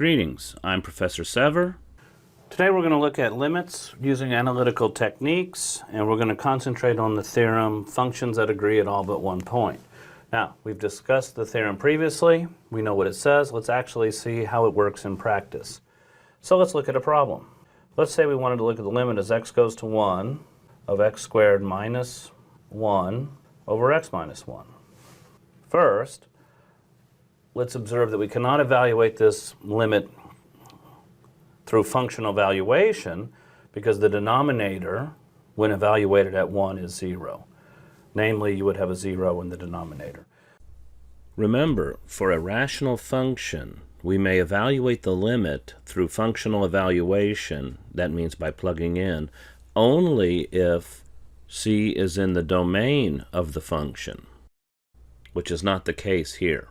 Greetings, I'm Professor Sever. Today we're going to look at limits using analytical techniques, and we're going to concentrate on the theorem, functions that agree at all but one point. Now, we've discussed the theorem previously. We know what it says. Let's actually see how it works in practice. So let's look at a problem. Let's say we wanted to look at the limit as x goes to 1 of x squared minus 1 over x minus 1. First, let's observe that we cannot evaluate this limit through functional evaluation because the denominator, when evaluated at 1, is 0. Namely, you would have a 0 in the denominator. Remember, for a rational function, we may evaluate the limit through functional evaluation, that means by plugging in, only if c is in the domain of the function, which is not the case here,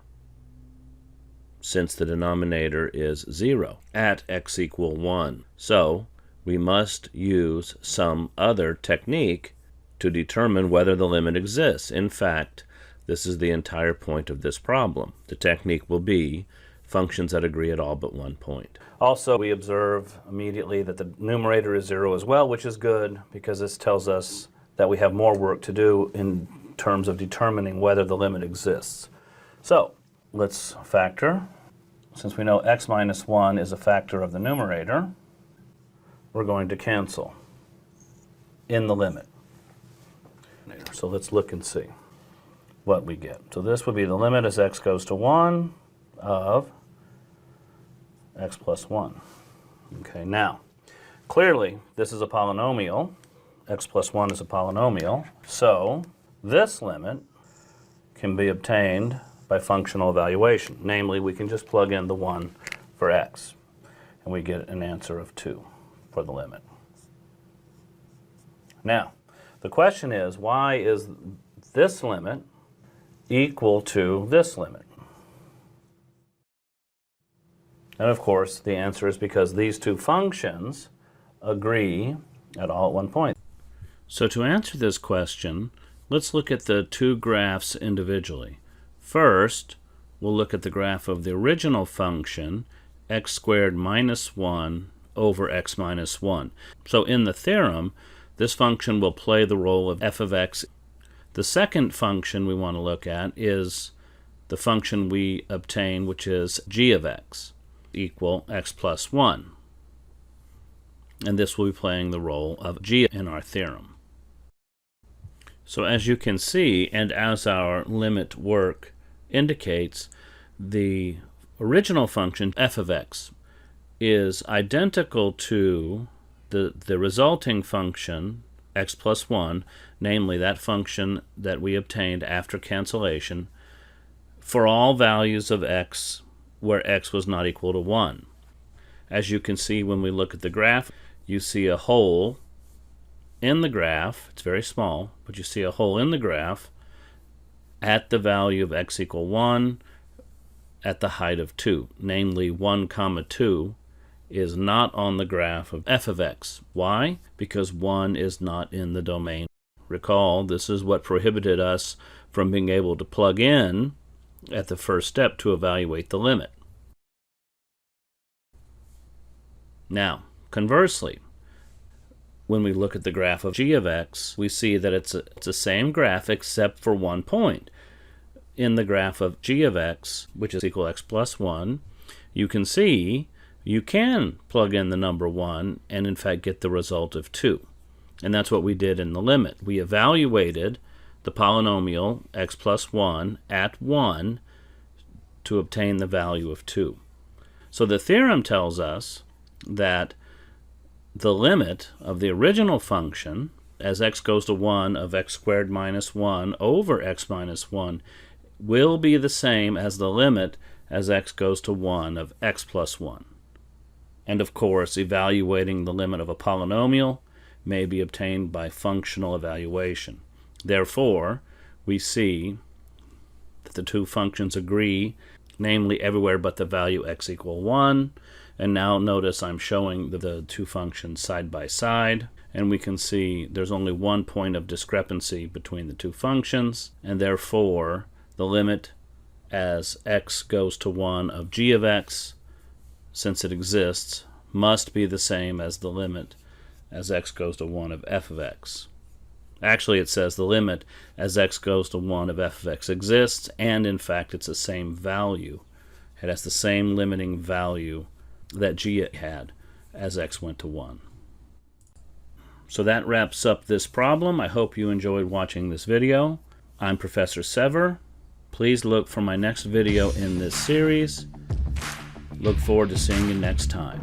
since the denominator is 0 at x equal 1. So we must use some other technique to determine whether the limit exists. In fact, this is the entire point of this problem. The technique will be functions that agree at all but one point. Also, we observe immediately that the numerator is 0 as well, which is good because this tells us that we have more work to do in terms of determining whether the limit exists. So let's factor. Since we know x minus 1 is a factor of the numerator, we're going to cancel in the limit. So let's look and see what we get. So this would be the limit as x goes to 1 of x plus 1. Okay, now, clearly this is a polynomial. X plus 1 is a polynomial. So this limit can be obtained by functional evaluation. Namely, we can just plug in the 1 for x, and we get an answer of 2 for the limit. Now, the question is, why is this limit equal to this limit? And of course, the answer is because these two functions agree at all at one point. So to answer this question, let's look at the two graphs individually. First, we'll look at the graph of the original function, x squared minus 1 over x minus 1. So in the theorem, this function will play the role of f of x. The second function we want to look at is the function we obtain, which is g of x equal x plus 1. And this will be playing the role of g in our theorem. So as you can see, and as our limit work indicates, the original function f of x is identical to the resulting function x plus 1, namely that function that we obtained after cancellation, for all values of x where x was not equal to 1. As you can see when we look at the graph, you see a hole in the graph. It's very small, but you see a hole in the graph at the value of x equal 1 at the height of 2. Namely, 1 comma 2 is not on the graph of f of x. Why? Because 1 is not in the domain. Recall, this is what prohibited us from being able to plug in at the first step to evaluate the limit. Now, conversely, when we look at the graph of g of x, we see that it's the same graph except for one point. In the graph of g of x, which is equal to x plus 1, you can see you can plug in the number 1 and in fact get the result of 2. And that's what we did in the limit. We evaluated the polynomial x plus 1 at 1 to obtain the value of 2. So the theorem tells us that the limit of the original function as x goes to 1 of x squared minus 1 over x minus 1 will be the same as the limit as x goes to 1 of x plus 1. And of course, evaluating the limit of a polynomial may be obtained by functional evaluation. Therefore, we see that the two functions agree, namely everywhere but the value x equal 1. And now notice I'm showing the two functions side by side, and we can see there's only one point of discrepancy between the two functions, and therefore the limit as x goes to 1 of g of x since it exists, must be the same as the limit as x goes to 1 of f of x. Actually, it says the limit as x goes to 1 of f of x exists, and in fact it's the same value. It has the same limiting value that g had as x went to 1. So that wraps up this problem. I hope you enjoyed watching this video. I'm Professor Sever. Please look for my next video in this series. Look forward to seeing you next time.